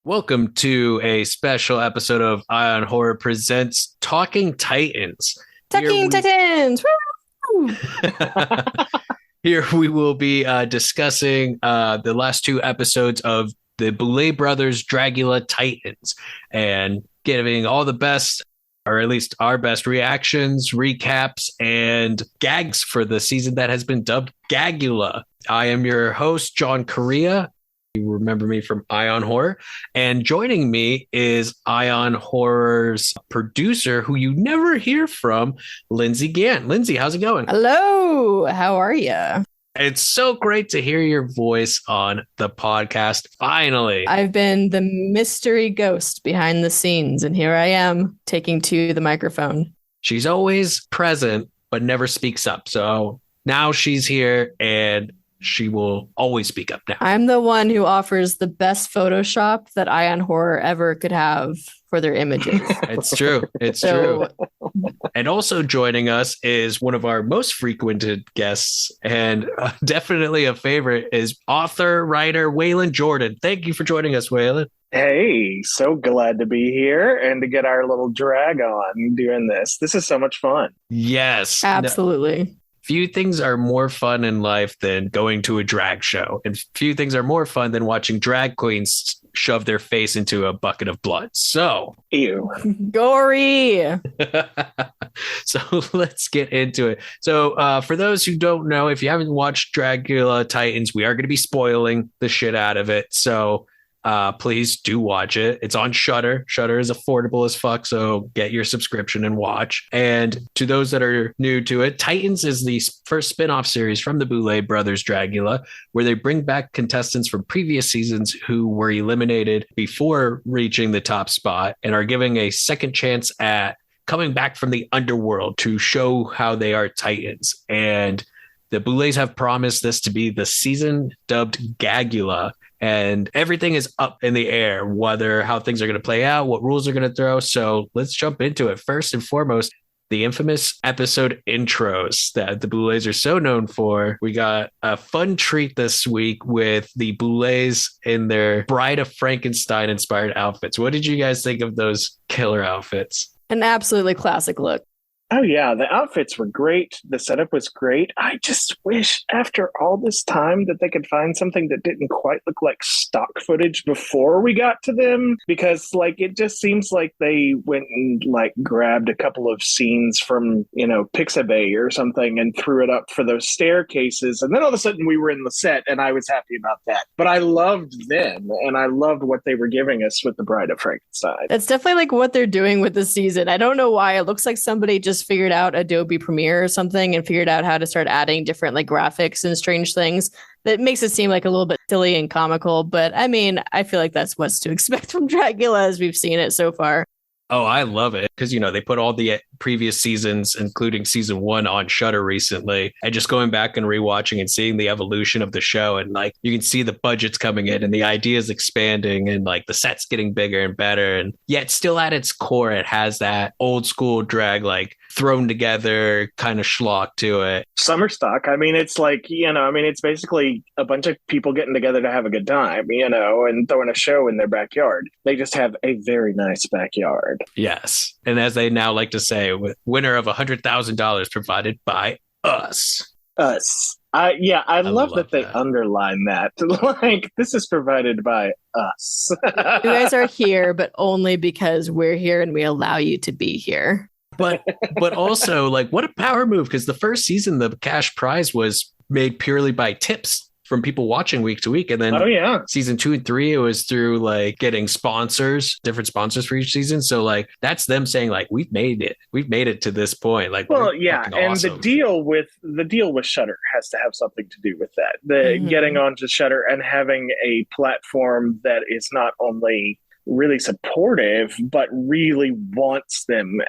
Welcome to a special episode of iHorror Presents Talking Titans. Talking Titans! Woo! Here we will be discussing the last two episodes of the Boulet brothers Dragula Titans and giving all the best, or at least our best reactions, recaps, and gags for the season that has been dubbed Gagula. I am your host, John Correia. You remember me from iHorror. And joining me is iHorror's producer, who you never hear from, Lindsay Gant. Lindsay, how's it going? Hello, how are you? It's so great to hear your voice on the podcast, finally. I've been the mystery ghost behind the scenes, and here I am taking to the microphone. She's always present, but never speaks up. So now she's here, and she will always speak up now. I'm the one who offers the best Photoshop that iHorror ever could have for their images. It's true. It's true. And also joining us is one of our most frequented guests and definitely a favorite is author, writer, Waylon Jordan. Thank you for joining us, Waylon. Hey, so glad to be here and to get our little drag on doing this. This is so much fun. Yes. Absolutely. Few things are more fun in life than going to a drag show, and few things are more fun than watching drag queens shove their face into a bucket of blood. So, ew, gory. So let's get into it. So, for those who don't know, if you haven't watched Dragula Titans, we are going to be spoiling the shit out of it. So, please do watch it. It's on Shudder. Shudder is affordable as fuck, so get your subscription and watch. And to those that are new to it, Titans is the first spin-off series from the Boulet brothers Dragula, where they bring back contestants from previous seasons who were eliminated before reaching the top spot and are giving a second chance at coming back from the underworld to show how they are Titans. And the Boulets have promised this to be the season dubbed Gagula. And everything is up in the air, whether how things are going to play out, what rules are going to throw. So let's jump into it. First and foremost, the infamous episode intros that the Boulets are so known for. We got a fun treat this week with the Boulets in their Bride of Frankenstein inspired outfits. What did you guys think of those killer outfits? An absolutely classic look. Oh, yeah, the outfits were great. The setup was great. I just wish after all this time that they could find something that didn't quite look like stock footage before we got to them, because it just seems like they went and grabbed a couple of scenes from, Pixabay or something and threw it up for those staircases. And then all of a sudden we were in the set and I was happy about that. But I loved them and I loved what they were giving us with the Bride of Frankenstein. That's definitely what they're doing with this season. I don't know why. It looks like somebody just figured out Adobe Premiere or something and figured out how to start adding different graphics and strange things that makes it seem a little bit silly and comical. But I mean, I feel like that's what's to expect from Dragula as we've seen it so far. Oh, I love it because, they put all the previous seasons, including season 1 on Shudder recently, and just going back and rewatching and seeing the evolution of the show. And you can see the budgets coming in and the ideas expanding and the sets getting bigger and better. And yet still at its core, it has that old school drag, thrown together kind of schlock to it. Summer stock. I mean, it's it's basically a bunch of people getting together to have a good time, and throwing a show in their backyard. They just have a very nice backyard. Yes. And as they now like to say, with winner of $100,000 provided by us. Us. I love that they underline that. This is provided by us. You guys are here, but only because we're here and we allow you to be here. But also, what a power move, because the first season, the cash prize was made purely by tips from people watching week to week. And then season 2 and 3, it was through getting sponsors, different sponsors for each season. So that's them saying we've made it to this point. Well, yeah. And awesome. the deal with Shudder has to have something to do with that. Getting onto Shudder and having a platform that is not only really supportive, but really wants them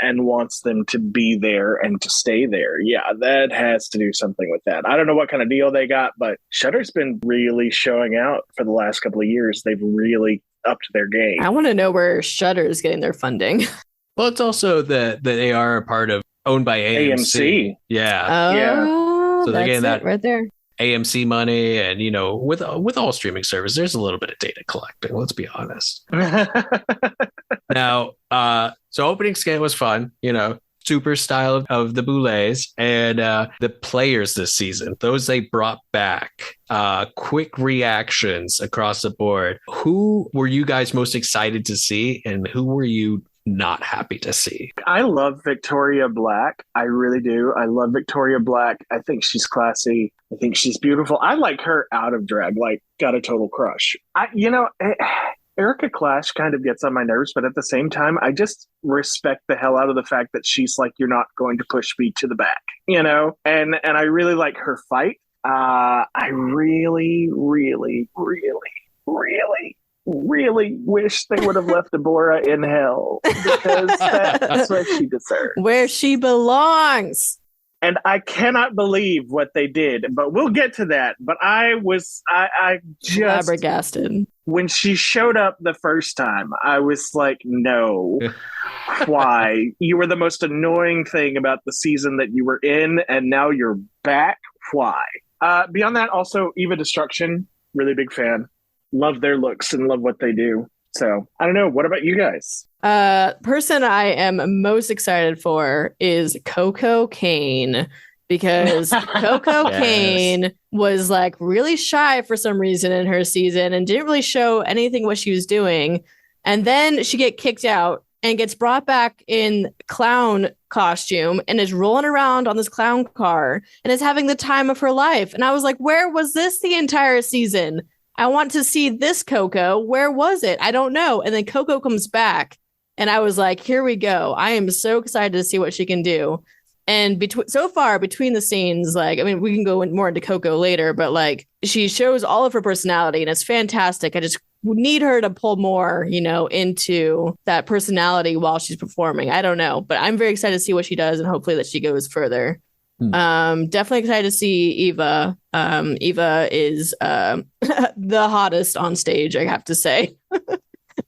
to be there and to stay there. Yeah, that has to do something with that. I don't know what kind of deal they got, but Shudder's been really showing out for the last couple of years. They've really upped their game. I want to know where Shudder is getting their funding. Well, it's also that they are a part of owned by AMC. AMC. Yeah. Oh, So they're getting that right there. AMC money, and with all streaming service, there's a little bit of data collecting. Let's be honest. Now, so opening skate was fun. Super style of the Boulets, and the players this season, those they brought back. Quick reactions across the board. Who were you guys most excited to see, and who were you not happy to see? I love Victoria Black. I really do. I love Victoria Black. I think she's classy. I think she's beautiful. I like her out of drag, like got a total crush. Erica Clash kind of gets on my nerves, but at the same time, I just respect the hell out of the fact that she's like, you're not going to push me to the back, and I really like her fight. I really, really, really, really, really wish they would have left Deborah in hell, because that's what she deserves. Where she belongs. And I cannot believe what they did, but we'll get to that. But I just flabbergasted. When she showed up the first time, I was like, no, why? You were the most annoying thing about the season that you were in, and now you're back. Why? Beyond that, also, Eva Destruction, really big fan. Love their looks and love what they do. So I don't know. What about you guys? Person I am most excited for is Coco Kane, because Coco Kane was like really shy for some reason in her season and didn't really show anything what she was doing. And then she get kicked out and gets brought back in clown costume and is rolling around on this clown car and is having the time of her life. And I was like, where was this the entire season? I want to see this Coco. Where was it? I don't know. And then Coco comes back, and I was like, here we go. I am so excited to see what she can do. And between the scenes, like, I mean, we can go more into Coco later, but like, she shows all of her personality, and it's fantastic. I just need her to pull more, into that personality while she's performing. I don't know, but I'm very excited to see what she does, and hopefully that she goes further. Definitely excited to see Eva. Eva is the hottest on stage, I have to say.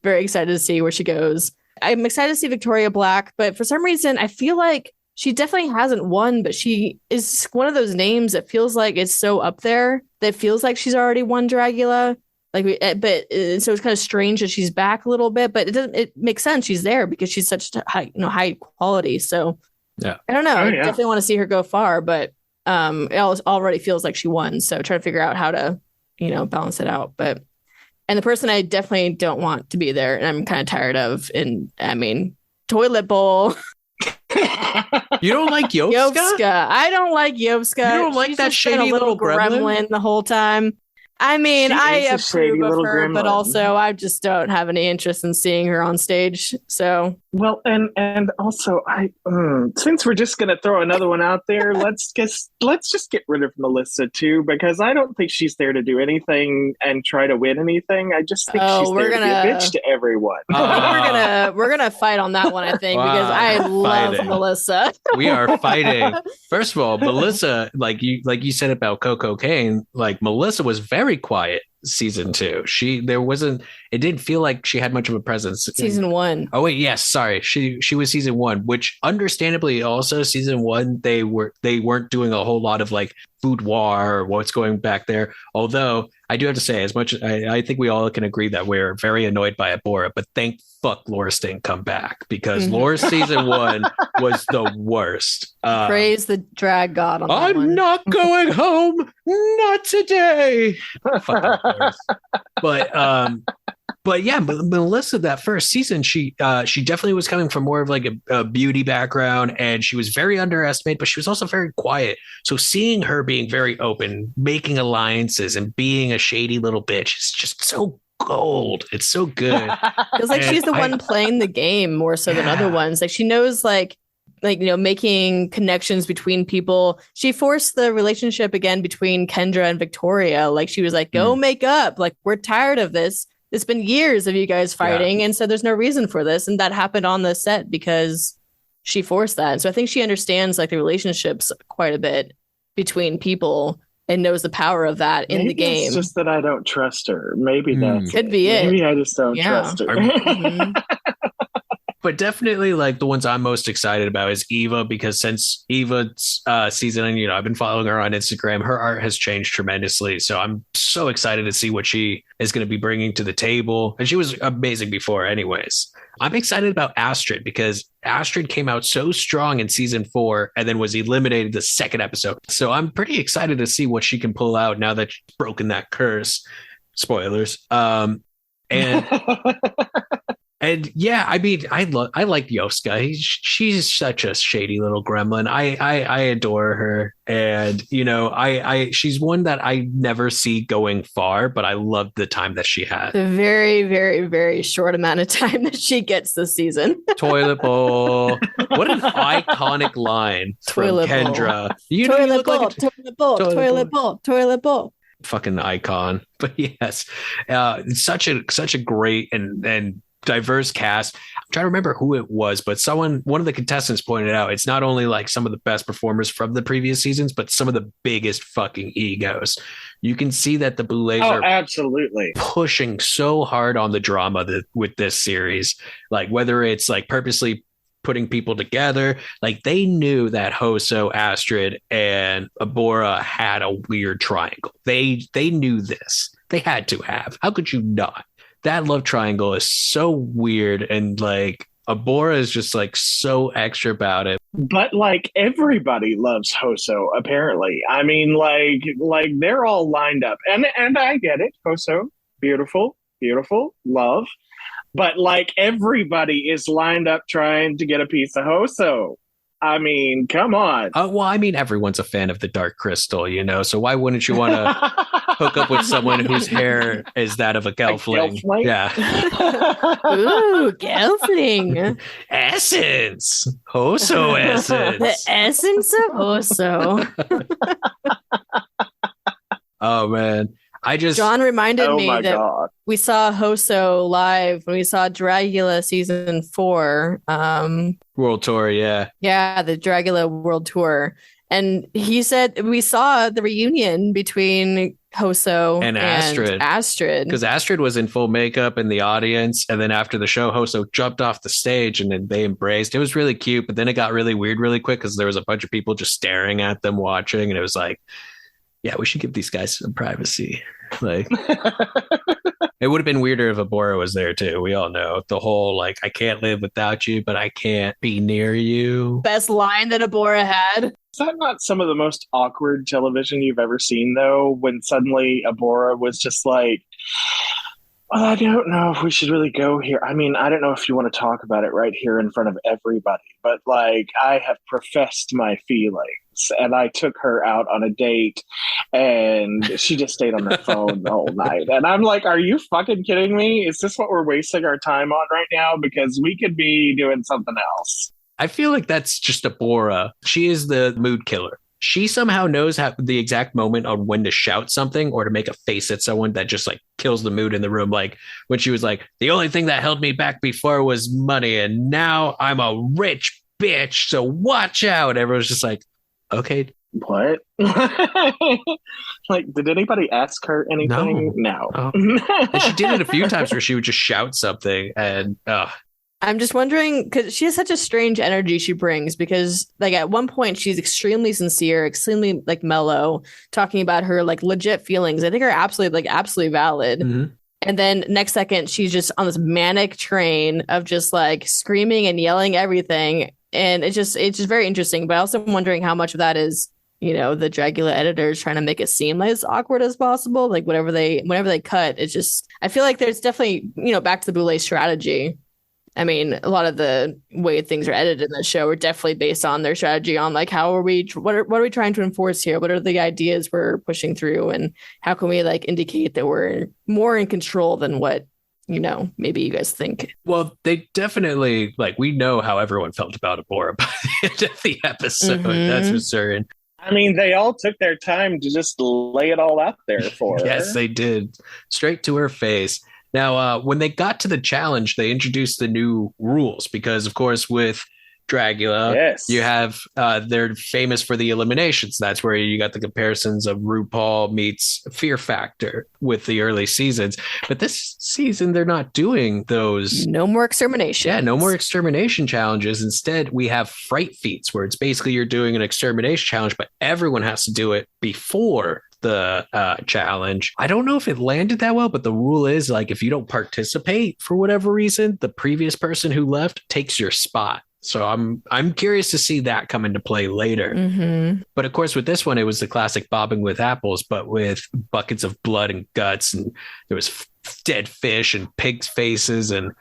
Very excited to see where she goes. I'm excited to see Victoria Black, but for some reason I feel like she definitely hasn't won, but she is one of those names that feels like it's so up there that feels like she's already won Dragula. So it's kind of strange that she's back a little bit, but it makes sense. She's there because she's such high quality. So yeah, I don't know. I definitely want to see her go far, but it already feels like she won. So try to figure out how to, balance it out. And the person I definitely don't want to be there, and I'm kind of tired of, Toilet Bowl. You don't like Yovska? I don't like Yovska. You don't like that shady little gremlin the whole time. I mean, I approve of her, gremlin. But also I just don't have any interest in seeing her on stage. So well, and also since we're just gonna throw another one out there, let's just get rid of Melissa too, because I don't think she's there to do anything and try to win anything. I just think she's there to be a bitch to everyone. We're gonna fight on that one, I think, because I love Melissa. We are fighting. First of all, Melissa, like you said about Coco Kane, like Melissa was very quiet season 2. It didn't feel like she had much of a presence. Season 1. Oh wait, yes, sorry. She was season 1, which understandably also season 1 they weren't doing a whole lot of like boudoir or what's going back there. Although I do have to say, as much I think we all can agree that we're very annoyed by Abora, but thank fuck Loris didn't come back, because Loris season 1 was the worst. Praise the drag god on that I'm one. not going home, not today. But yeah, Melissa, that first season, she definitely was coming from more of like a beauty background, and she was very underestimated, but she was also very quiet. So seeing her being very open, making alliances, and being a shady little bitch is just so gold. It's so good. Feels like she's the one playing the game more so than other ones. Like she knows making connections between people. She forced the relationship again between Kendra and Victoria. Like she was like, go make up. Like, we're tired of this. It's been years of you guys fighting. And so there's no reason for this. And that happened on the set because she forced that. And so I think she understands like the relationships quite a bit between people and knows the power of that in the game. It's just that I don't trust her. Maybe that could be it. Maybe I just don't trust her. But definitely, like, the ones I'm most excited about is Eva, because since Eva's season, and I've been following her on Instagram, her art has changed tremendously. So I'm so excited to see what she is going to be bringing to the table. And she was amazing before, anyways. I'm excited about Astrid because Astrid came out so strong in season 4 and then was eliminated the second episode. So I'm pretty excited to see what she can pull out now that she's broken that curse. Spoilers. And and yeah, I mean, I like Yoska. She's such a shady little gremlin. I adore her, and she's one that I never see going far, but I love the time that she had. The very, very, very short amount of time that she gets this season. Toilet bowl. What an iconic line Toilet from Kendra. Toilet bowl. Fucking icon. But yes, such a great and diverse cast. I'm trying to remember who it was, but one of the contestants pointed out it's not only like some of the best performers from the previous seasons, but some of the biggest fucking egos. You can see that the Boulets are absolutely pushing so hard on the drama with this series, like whether it's like purposely putting people together. Like they knew that Hoso, Astrid, and Abora had a weird triangle. They knew this. They had to have. How could you not? That love triangle is so weird, and like Abora is just like so extra about it. But like everybody loves Hoso, apparently. I mean, like they're all lined up, and I get it. Hoso, beautiful, love, but like everybody is lined up trying to get a piece of Hoso. I mean, come on. Well, I mean, everyone's a fan of the Dark Crystal, so why wouldn't you want to hook up with someone whose hair is that of a gelfling? Yeah. Ooh, gelfling. Essence. Hoso essence. The essence of Hoso. Oh, man. John reminded me that we saw Hoso live when we saw Dragula season 4. World tour, yeah. Yeah, the Dragula world tour. And he said we saw the reunion between Hoso and Astrid. Because Astrid was in full makeup in the audience. And then after the show, Hoso jumped off the stage and then they embraced. It was really cute, but then it got really weird really quick because there was a bunch of people just staring at them watching. And it was like, yeah, we should give these guys some privacy. Like, it would have been weirder if Abora was there too. We all know the whole like, I can't live without you, but I can't be near you. Best line that Abora had. Is that not some of the most awkward television you've ever seen, though? When suddenly Abora was just like, well, I don't know if we should really go here. I mean, I don't know if you want to talk about it right here in front of everybody, but like, I have professed my feelings. And I took her out on a date and she just stayed on the phone the whole night. And I'm like, are you fucking kidding me? Is this what we're wasting our time on right now? Because we could be doing something else. I feel like that's just Abora. She is the mood killer. She somehow knows the exact moment on when to shout something or to make a face at someone that just like kills the mood in the room. Like when she was like, the only thing that held me back before was money. And now I'm a rich bitch. So watch out. Everyone's just like, okay. What? Like, did anybody ask her anything? No. Oh. And she did it a few times where she would just shout something and I'm just wondering because she has such a strange energy she brings because like at one point she's extremely sincere, extremely like mellow, talking about her like legit feelings. I think are absolutely valid. Mm-hmm. And then next second she's just on this manic train of just like screaming and yelling everything. And it's just very interesting. But also I'm wondering how much of that is, the Dragula editors trying to make it seem as awkward as possible. Like whenever they cut, it's just I feel like there's definitely, back to the Boulet strategy. I mean, a lot of the way things are edited in the show are definitely based on their strategy on like what are we trying to enforce here? What are the ideas we're pushing through, and how can we like indicate that we're more in control than what maybe you guys think? Well, they definitely we know how everyone felt about Abora by the end of the episode. Mm-hmm. That's for certain. I mean, they all took their time to just lay it all out there for her. Yes, they did. Straight to her face. Now, when they got to the challenge, they introduced the new rules because, of course, with Dragula. Yes. You have they're famous for the eliminations. That's where you got the comparisons of RuPaul meets Fear Factor with the early seasons. But this season they're not doing those. No more extermination. Yeah, no more extermination challenges. Instead, we have fright feats where it's basically you're doing an extermination challenge, but everyone has to do it before the challenge. I don't know if it landed that well, but the rule is like if you don't participate for whatever reason, the previous person who left takes your spot. So I'm curious to see that come into play later. Mm-hmm. But of course, with this one, it was the classic bobbing with apples, but with buckets of blood and guts, and there was dead fish and pigs' faces. And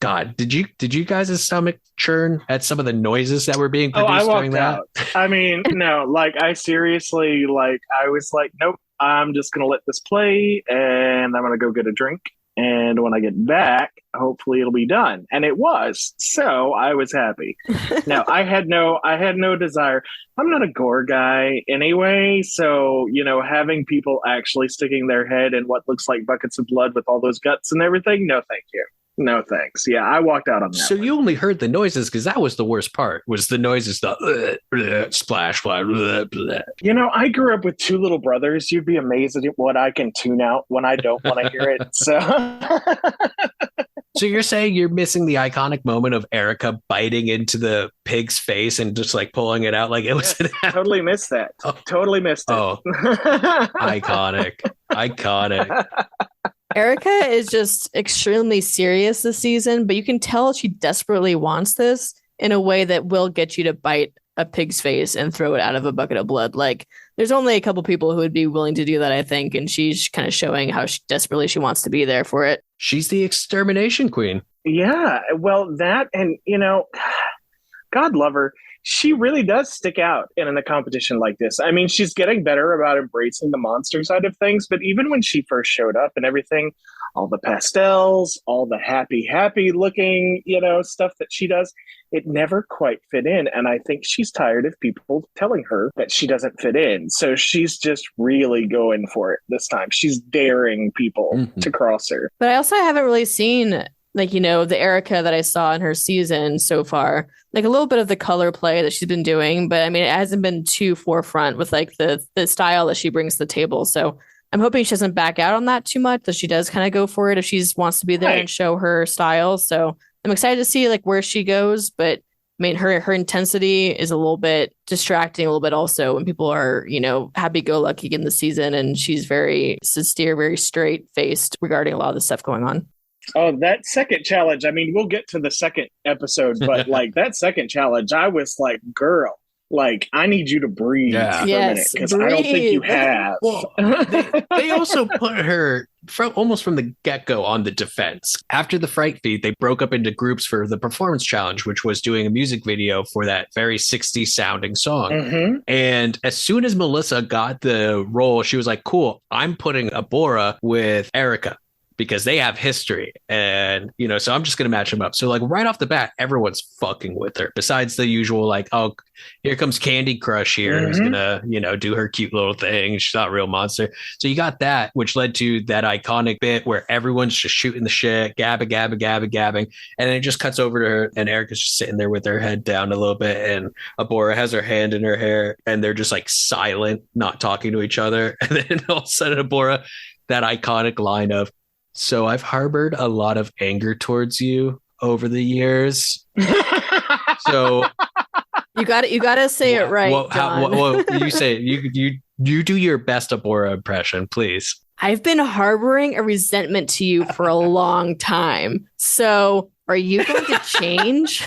God, did you guys' stomach churn at some of the noises that were being produced during that? Out. I mean, no, like I seriously, like I was like, nope, I'm just gonna let this play, and I'm gonna go get a drink. And when I get back, hopefully it'll be done. And it was. So I was happy. Now I had no desire. I'm not a gore guy anyway. So, having people actually sticking their head in what looks like buckets of blood with all those guts and everything. No, thank you. No, thanks. Yeah, I walked out on that. So you only heard the noises because that was the worst part. Was the noises the splash, fly. I grew up with two little brothers. You'd be amazed at what I can tune out when I don't want to hear it. So, so you're saying you're missing the iconic moment of Erica biting into the pig's face and just like pulling it out like it was. Totally missed that. Oh. Totally missed it. Oh, iconic. Erica is just extremely serious this season, but you can tell she desperately wants this in a way that will get you to bite a pig's face and throw it out of a bucket of blood. Like, there's only a couple people who would be willing to do that, I think, and she's kind of showing how desperately she wants to be there for it. She's the extermination queen. Yeah, well, that, and, God love her. She really does stick out in a competition like this. I mean, she's getting better about embracing the monster side of things, but even when she first showed up and everything, all the pastels, all the happy looking, stuff that she does, it never quite fit in. And I think she's tired of people telling her that she doesn't fit in. So she's just really going for it this time. She's daring people to cross her. But I also haven't really seen the Erica that I saw in her season so far, like a little bit of the color play that she's been doing. But I mean, it hasn't been too forefront with like the style that she brings to the table. So I'm hoping she doesn't back out on that too much, that she does kind of go for it if she wants to be there and show her style. So I'm excited to see like where she goes. But I mean, her intensity is a little bit distracting a little bit also when people are, happy-go-lucky in the season. And she's very sincere, very straight-faced regarding a lot of the stuff going on. Oh, that second challenge. I mean, we'll get to the second episode, but like that second challenge, I was like, girl, like, I need you to breathe for a minute because I don't think you have. Well, they also put her almost from the get-go on the defense. After the fright feed, they broke up into groups for the performance challenge, which was doing a music video for that very 60s sounding song. Mm-hmm. And as soon as Melissa got the role, she was like, cool, I'm putting Abora with Erica, because they have history, and so I'm just gonna match them up. So like right off the bat, everyone's fucking with her. Besides the usual, like, oh, here comes Candy Crush here, who's gonna do her cute little thing. She's not a real monster. So you got that, which led to that iconic bit where everyone's just shooting the shit, gabbing, and then it just cuts over to her, and Erica's just sitting there with her head down a little bit, and Abora has her hand in her hair, and they're just like silent, not talking to each other, and then all of a sudden Abora, that iconic line of, so I've harbored a lot of anger towards you over the years. So you got to say it right. You say it. You do your best Abora impression, please. I've been harboring a resentment to you for a long time. So are you going to change?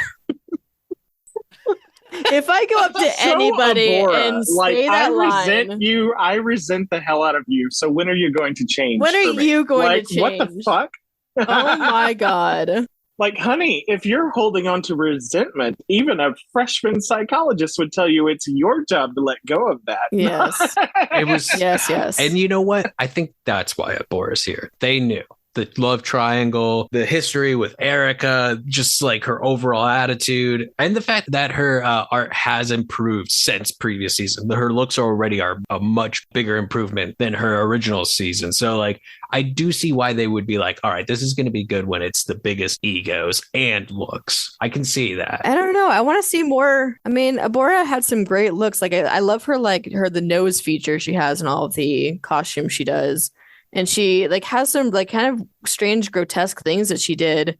If I go up to anybody Abora, and say that resent you, I resent the hell out of you. So when are you going to change? When are you going to change? What the fuck? Oh my God. Like, honey, if you're holding on to resentment, even a freshman psychologist would tell you it's your job to let go of that. Yes. It was yes. And you know what? I think that's why Abora's here. They knew the love triangle, the history with Erica, just like her overall attitude, and the fact that her art has improved since previous season. Her looks already are a much bigger improvement than her original season. So like, I do see why they would be like, all right, this is going to be good when it's the biggest egos and looks. I can see that. I don't know. I want to see more. I mean, Abora had some great looks. Like I love her, like the nose feature she has in all of the costumes she does. And she like has some like kind of strange, grotesque things that she did.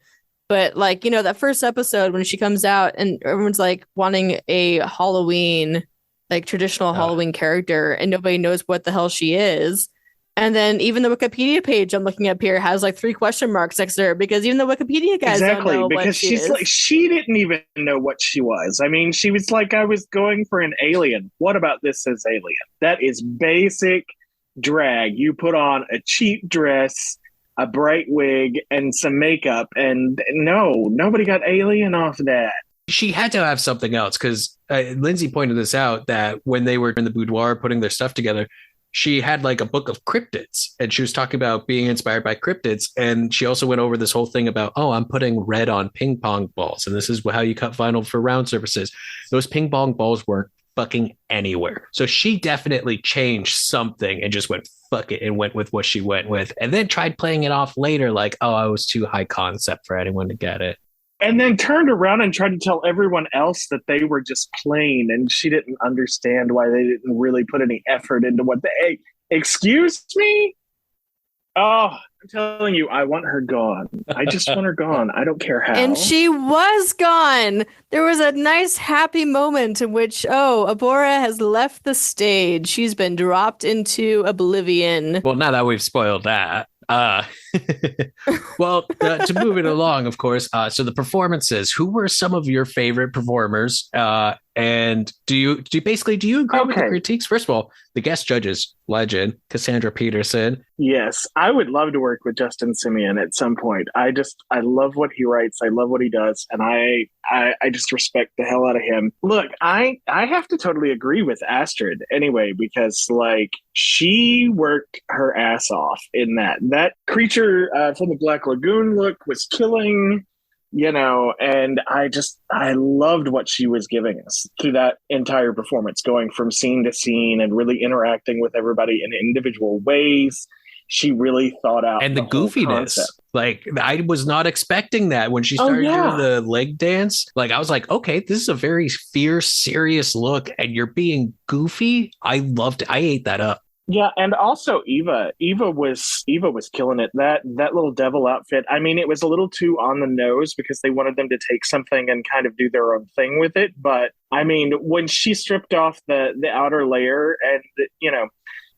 But like, that first episode when she comes out and everyone's like wanting a Halloween, like traditional Halloween character, and nobody knows what the hell she is. And then even the Wikipedia page I'm looking up here has like 3 question marks next to her, because even the Wikipedia guys don't know because what she is. like, she didn't even know what she was. I mean, she was like, I was going for an alien. What about this as alien? That is basic drag. You put on a cheap dress, a bright wig, and some makeup, and no, nobody got alien off of that. She had to have something else, because Lindsay pointed this out, that when they were in the boudoir putting their stuff together, she had like a book of cryptids, and she was talking about being inspired by cryptids. And she also went over this whole thing about, I'm putting red on ping pong balls, and this is how you cut vinyl for round surfaces. Those ping pong balls weren't fucking anywhere. So she definitely changed something and just went fuck it and went with what she went with, and then tried playing it off later like, I was too high concept for anyone to get it. And then turned around and tried to tell everyone else that they were just plain, and she didn't understand why they didn't really put any effort into what they... Excuse me? Oh, I'm telling you, I want her gone. I just want her gone. I don't care how. And she was gone. There was a nice, happy moment in which, Abora has left the stage. She's been dropped into oblivion. Well, now that we've spoiled that. Well, to move it along, of course. So the performances. Who were some of your favorite performers? And do you agree with the critiques? First of all, the guest judges, legend Cassandra Peterson. Yes, I would love to work with Justin Simeon at some point. I love what he writes. I love what he does, and I just respect the hell out of him. Look, I have to totally agree with Astrid anyway, because like, she worked her ass off in that creature from the Black Lagoon look was killing. And I loved what she was giving us through that entire performance, going from scene to scene and really interacting with everybody in individual ways. She really thought out and the goofiness. Like, I was not expecting that when she started doing the leg dance. Like, I was like, okay, this is a very fierce, serious look, and you're being goofy. I loved it. I ate that up. Yeah, and also Eva was killing it. That little devil outfit. I mean, it was a little too on the nose because they wanted them to take something and kind of do their own thing with it. But I mean, when she stripped off the outer layer, and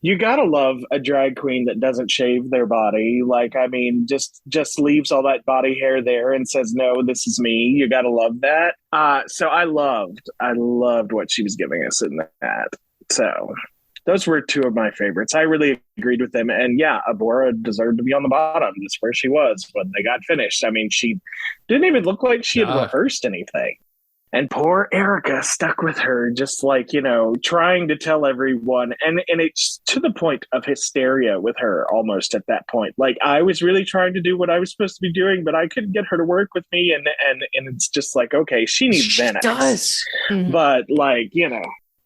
you gotta love a drag queen that doesn't shave their body. Like, I mean, just leaves all that body hair there and says, "No, this is me." You gotta love that. So I loved what she was giving us in that. So. Those were 2 of my favorites. I really agreed with them. And yeah, Abora deserved to be on the bottom. That's where she was when they got finished. I mean, she didn't even look like she had rehearsed anything. And poor Erica stuck with her, just like, trying to tell everyone. And it's to the point of hysteria with her almost at that point. Like, I was really trying to do what I was supposed to be doing, but I couldn't get her to work with me. And it's just like, okay, she needs Xanax. Does. But like,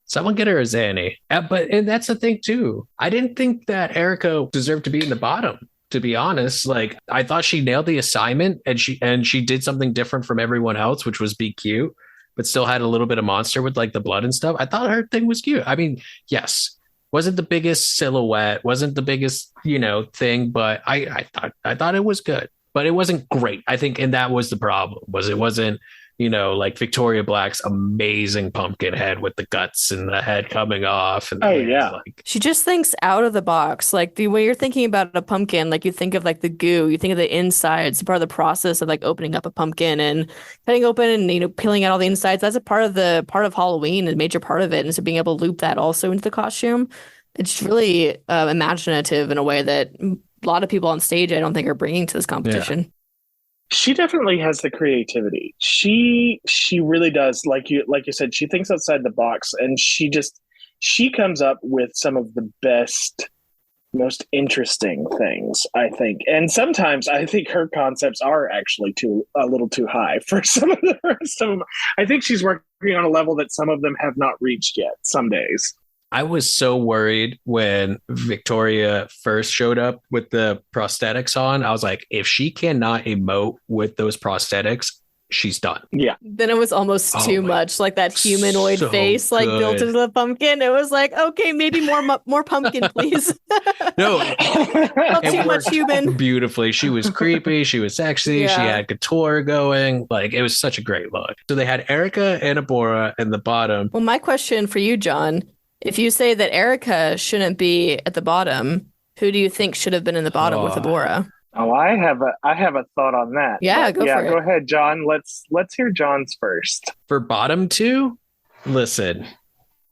Someone get her a Zanny. And that's the thing too. I didn't think that Erica deserved to be in the bottom, to be honest. Like, I thought she nailed the assignment, and she did something different from everyone else, which was be cute, but still had a little bit of monster with like the blood and stuff. I thought her thing was cute. I mean, yes, wasn't the biggest silhouette, wasn't the biggest, thing, but I thought it was good, but it wasn't great. I think, and that was the problem, was it wasn't, like Victoria Black's amazing pumpkin head with the guts and the head coming off. And she just thinks out of the box. Like, the way you're thinking about a pumpkin, like you think of like the goo, you think of the insides, part of the process of like opening up a pumpkin and cutting open and peeling out all the insides. That's a part of Halloween, a major part of it. And so being able to loop that also into the costume, it's really imaginative in a way that a lot of people on stage I don't think are bringing to this competition. Yeah. She definitely has the creativity. She really does. Like you said, she thinks outside the box, and she comes up with some of the best most interesting things, I think. And sometimes I think her concepts are actually a little too high for some of the rest of them. I think she's working on a level that some of them have not reached yet some days. I was so worried when Victoria first showed up with the prosthetics on. I was like, if she cannot emote with those prosthetics, she's done. Yeah. Then it was almost too much, like that humanoid face, like built into the pumpkin. It was like, okay, maybe more pumpkin, please. No, not too much human. Beautifully. She was creepy. She was sexy. Yeah. She had couture going. Like, it was such a great look. So they had Erica and Abora in the bottom. Well, my question for you, John, if you say that Erica shouldn't be at the bottom, who do you think should have been in the bottom with Abora? Oh, I have a thought on that. Yeah, go for it. Go ahead, John. Let's hear John's first. For bottom two, listen,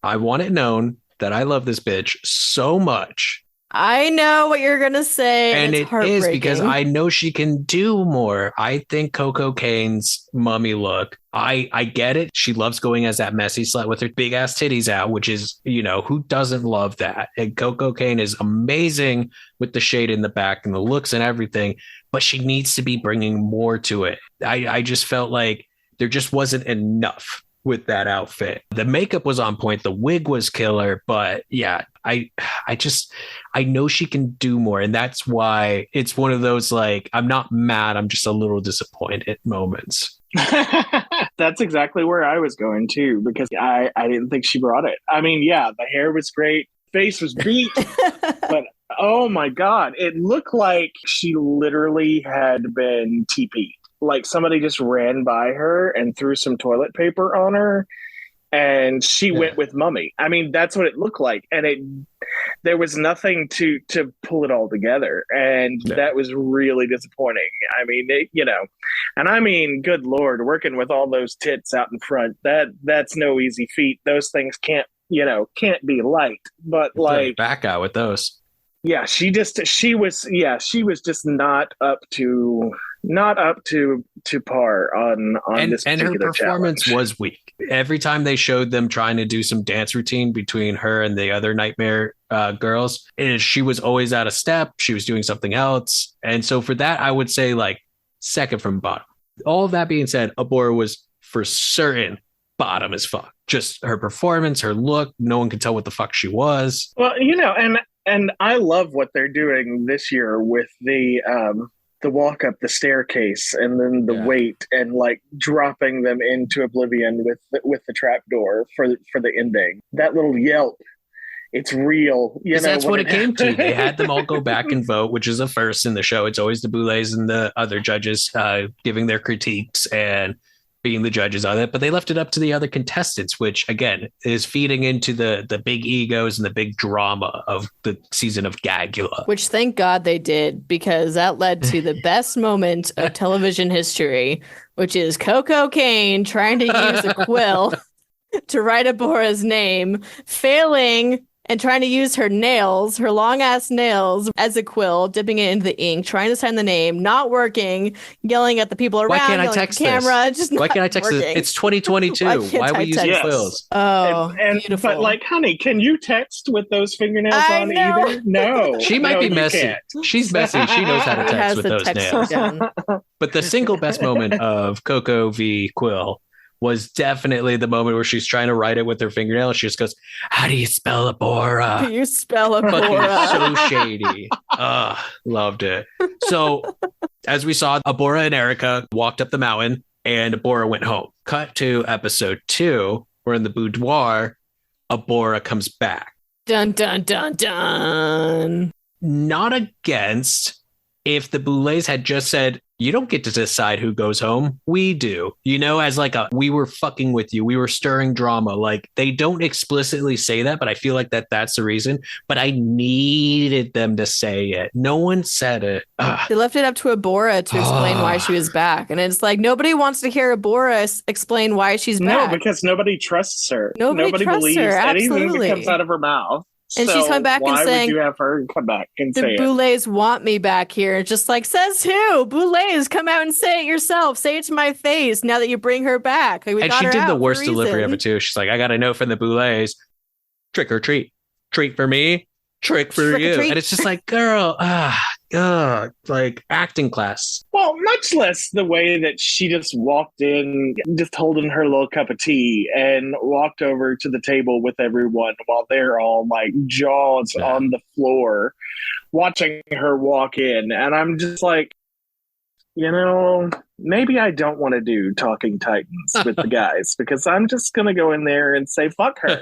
I want it known that I love this bitch so much. I know what you're going to say. And it is because I know she can do more. I think Coco Kane's mummy look, I get it. She loves going as that messy slut with her big ass titties out, which is, who doesn't love that? And Coco Kane is amazing with the shade in the back and the looks and everything, but she needs to be bringing more to it. I just felt like there just wasn't enough with that outfit. The makeup was on point. The wig was killer, but yeah, I know she can do more. And that's why it's one of those, like, I'm not mad. I'm just a little disappointed moments. That's exactly where I was going too, because I didn't think she brought it. I mean, yeah, the hair was great. Face was beat, but oh my God, it looked like she literally had been TP'd. Like somebody just ran by her and threw some toilet paper on her and she went with mummy. I mean, that's what it looked like. And there was nothing to pull it all together. And that was really disappointing. I mean, and I mean, good Lord, working with all those tits out in front, that's no easy feat. Those things can't be light, but like back out with those. Yeah, she was just not up to par on this particular and her performance challenge. Was weak. Every time they showed them trying to do some dance routine between her and the other nightmare girls, she was always out of step. She was doing something else. And so for that, I would say like second from bottom. All of that being said, Abora was for certain bottom as fuck. Just her performance, her look, no one could tell what the fuck she was. Well, and I love what they're doing this year with the walk up the staircase and then the weight and like dropping them into oblivion with the trap door for the ending. That little yelp, it's real. That's what it came to. They had them all go back and vote, which is a first in the show. It's always the Boulets and the other judges giving their critiques and being the judges on it, but they left it up to the other contestants, which again is feeding into the big egos and the big drama of the season of Dragula. Which thank God they did, because that led to the best moment of television history, which is Coco Kane trying to use a quill to write Abora's name, failing and trying to use her nails, her long ass nails, as a quill, dipping it into the ink, trying to sign the name, not working, yelling at the people around. Why can't I text camera, this? Just Why can't I text this? It's 2022. Why are we using quills? Oh, and beautiful. But like, honey, can you text with those fingernails on either? No. She might be messy. Can't. She's messy. She knows how to text with those nails. But the single best moment of Coco v. Quill was definitely the moment where she's trying to write it with her fingernail. She just goes, "How do you spell Abora?" How do you spell Abora? Fucking so shady. Loved it. So as we saw, Abora and Erica walked up the mountain and Abora went home. Cut to episode 2. We're in the boudoir. Abora comes back. Dun, dun, dun, dun. Not against if the Boulets had just said, you don't get to decide who goes home. We do. As like we were fucking with you. We were stirring drama. Like, they don't explicitly say that, but I feel like that's the reason. But I needed them to say it. No one said it. They left it up to Abora to explain why she was back. And it's like, nobody wants to hear Abora explain why she's back. No, because nobody trusts her. Nobody trusts believes her. Anything that comes out of her mouth. And she's coming back and saying, why would you have her come back and say the Boulets want me back here? It's just like, says who? Boulets, come out and say it yourself. Say it to my face now that you bring her back. Like, and she did the worst delivery of it too. She's like, I got a note from the Boulets. Trick or treat. Treat for me. trick for Trick or you. treat. And it's just like, girl, like acting class. Well, much less the way that she just walked in, just holding her little cup of tea and walked over to the table with everyone while they're all like jaws on the floor watching her walk in. And I'm just like, maybe I don't want to do Talking Titans with the guys because I'm just going to go in there and say, fuck her.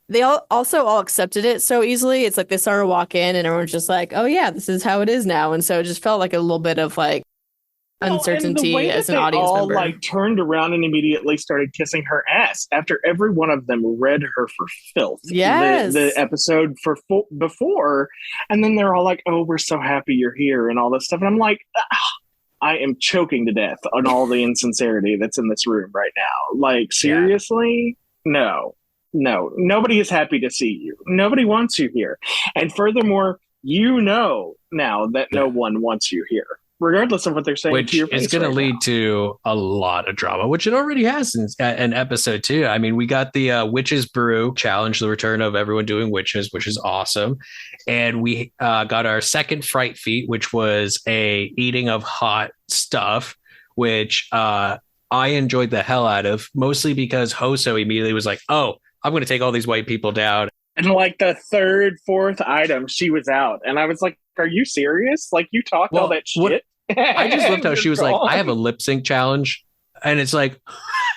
They also all accepted it so easily. It's like they saw her walk in and everyone's just like, oh yeah, this is how it is now. And so it just felt like a little bit of like uncertainty as an audience member. Like turned around and immediately started kissing her ass after every one of them read her for filth. Yes. The episode before. And then they're all like, oh, we're so happy you're here and all this stuff. And I'm like, I am choking to death on all the insincerity that's in this room right now. Like, seriously? No, nobody is happy to see you. Nobody wants you here. And furthermore, now that no one wants you here, regardless of what they're saying. Which is going to lead to a lot of drama, which it already has in episode 2. I mean, we got the Witches Brew Challenge, the return of everyone doing witches, which is awesome. And we got our second fright feat, which was a eating of hot stuff, which I enjoyed the hell out of, mostly because Hoso immediately was like, oh, I'm going to take all these white people down. And like the third, fourth item, she was out. And I was like, are you serious? Like, you talked all that shit? I just loved how she was like, I have a lip sync challenge. And it's like,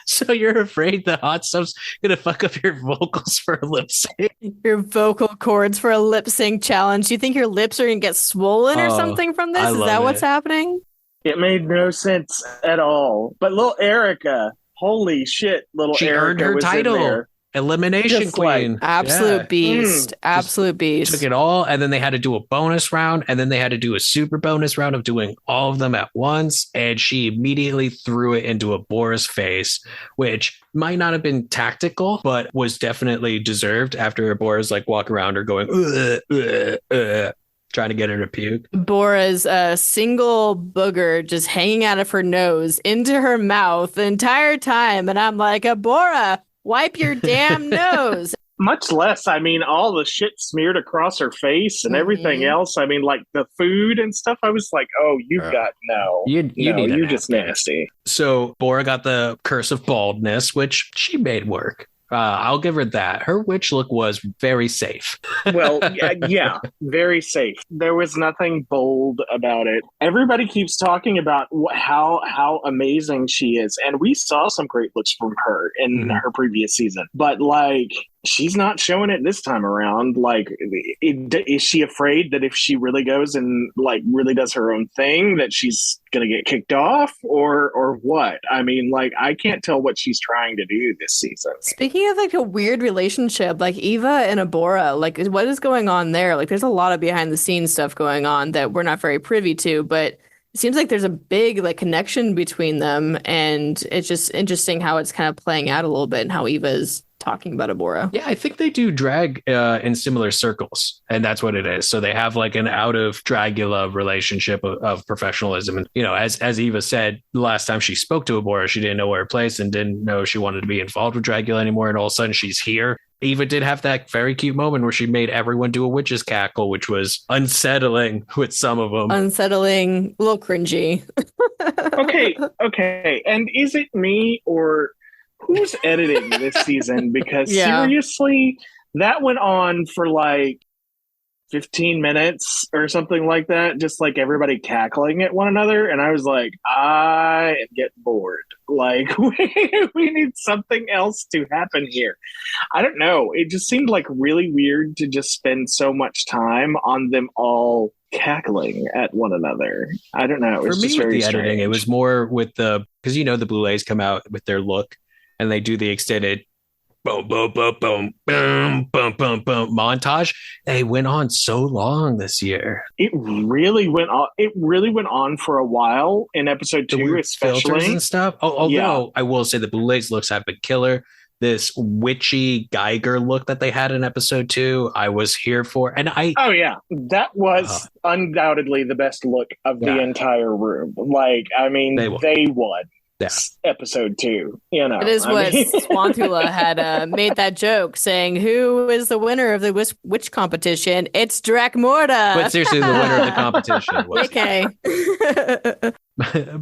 so you're afraid the hot stuff's going to fuck up your vocals for a lip sync? Your vocal cords for a lip sync challenge. You think your lips are going to get swollen or something from this? Is that what's happening? It made no sense at all. But little Erica, holy shit, she Erica earned her was title. in there. Elimination Just queen. like, absolute beast. Absolute beast. Took it all, and then they had to do a bonus round, and then they had to do a super bonus round of doing all of them at once, and she immediately threw it into Abora's face, which might not have been tactical, but was definitely deserved after Abora's like walk around her going, trying to get her to puke. Bora's single booger just hanging out of her nose into her mouth the entire time, and I'm like, Abora, wipe your damn nose. Much less, I mean, all the shit smeared across her face and everything else. I mean, like the food and stuff. I was like, oh, you've got you're just nasty. So Bora got the curse of baldness, which she made work. I'll give her that. Her witch look was very safe. Well, yeah, very safe. There was nothing bold about it. Everybody keeps talking about how amazing she is. And we saw some great looks from her in her previous season. But like, she's not showing it this time around. Like, is she afraid that if she really goes and like really does her own thing, that she's gonna get kicked off, or what? I mean, like, I can't tell what she's trying to do this season. Speaking of like a weird relationship, like Eva and Abora, like what is going on there? Like, there's a lot of behind the scenes stuff going on that we're not very privy to, but it seems like there's a big like connection between them, and it's just interesting how it's kind of playing out a little bit and how Eva's talking about Abora. Yeah, I think they do drag in similar circles, and that's what it is. So they have like an out of Dragula relationship of professionalism. And, as Eva said, the last time she spoke to Abora, she didn't know her place and didn't know she wanted to be involved with Dragula anymore. And all of a sudden she's here. Eva did have that very cute moment where she made everyone do a witch's cackle, which was unsettling with some of them. Unsettling, a little cringy. Okay. And is it me or who's editing this season? Because seriously, that went on for like 15 minutes or something like that, just like everybody cackling at one another. And I was like, I am getting bored. Like, we need something else to happen here. I don't know. It just seemed like really weird to just spend so much time on them all cackling at one another. I don't know. For me, with the editing, it was more with because the Boulets come out with their look and they do the extended boom, boom, boom, boom, boom, boom, boom, boom montage. They went on so long this year. It really went on. It really went on for a while in episode 2, especially filters and stuff. Although I will say the Boulets looks have been killer. This witchy Geiger look that they had in episode 2, I was here for. And that was undoubtedly the best look of the entire room. Like, I mean, they won. Yeah. episode 2. You know, it is what Swantula had made that joke saying, "Who is the winner of the witch competition? It's Dracmorda." But seriously, the winner of the competition was. Okay.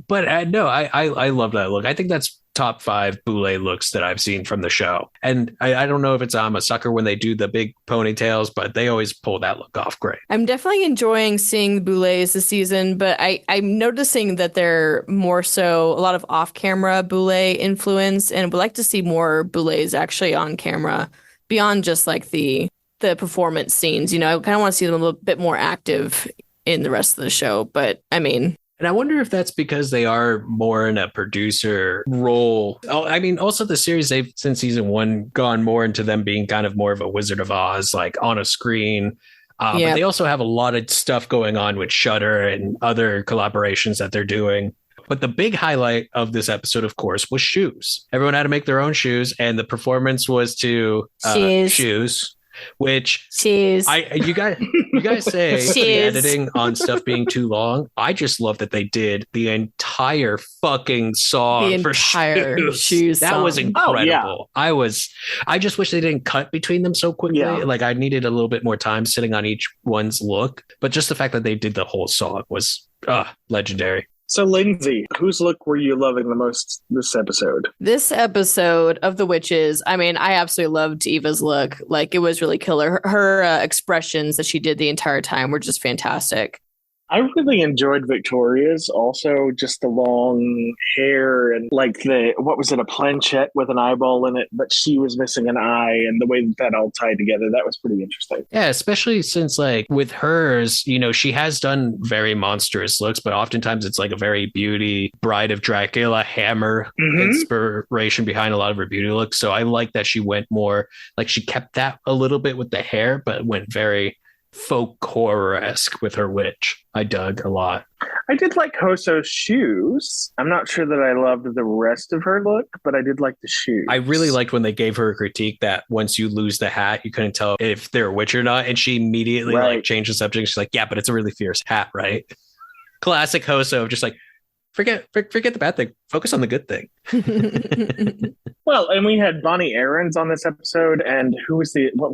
But no, I love that look. I think that's top 5 Boulet looks that I've seen from the show. And I don't know if it's I'm a sucker when they do the big ponytails, but they always pull that look off great. I'm definitely enjoying seeing the Boulets this season, but I'm noticing that they're more so a lot of off-camera Boulet influence, and would like to see more Boulets actually on camera beyond just like the performance scenes. You know, I kind of want to see them a little bit more active in the rest of the show, but I mean... And I wonder if that's because they are more in a producer role. I mean, also the series, they've since season 1 gone more into them being kind of more of a Wizard of Oz, like on a screen. But they also have a lot of stuff going on with Shudder and other collaborations that they're doing. But the big highlight of this episode, of course, was shoes. Everyone had to make their own shoes, and the performance was to shoes. Which you guys say the editing on stuff being too long. I just love that they did the entire fucking song for shoes. That was incredible. I just wish they didn't cut between them so quickly. Like I needed a little bit more time sitting on each one's look. But just the fact that they did the whole song was legendary. So, Lindsay, whose look were you loving the most this episode? This episode of The Witches, I mean, I absolutely loved Eva's look. Like, it was really killer. Her expressions that she did the entire time were just fantastic. I really enjoyed Victoria's, also just the long hair and like a planchette with an eyeball in it, but she was missing an eye, and the way that all tied together, that was pretty interesting. Yeah, especially since like with hers, you know, she has done very monstrous looks, but oftentimes it's like a very beauty Bride of Dracula Hammer inspiration behind a lot of her beauty looks. So I like that she went more like she kept that a little bit with the hair, but went very folk horror-esque with her witch. I dug a lot. I did like Hoso's shoes. I'm not sure that I loved the rest of her look, but I did like the shoes. I really liked when they gave her a critique that once you lose the hat, you couldn't tell if they're a witch or not. And she immediately like changed the subject. She's like, yeah, but it's a really fierce hat, right? Classic Hoso, just like, forget the bad thing. Focus on the good thing. Well, and we had Bonnie Aarons on this episode, and what was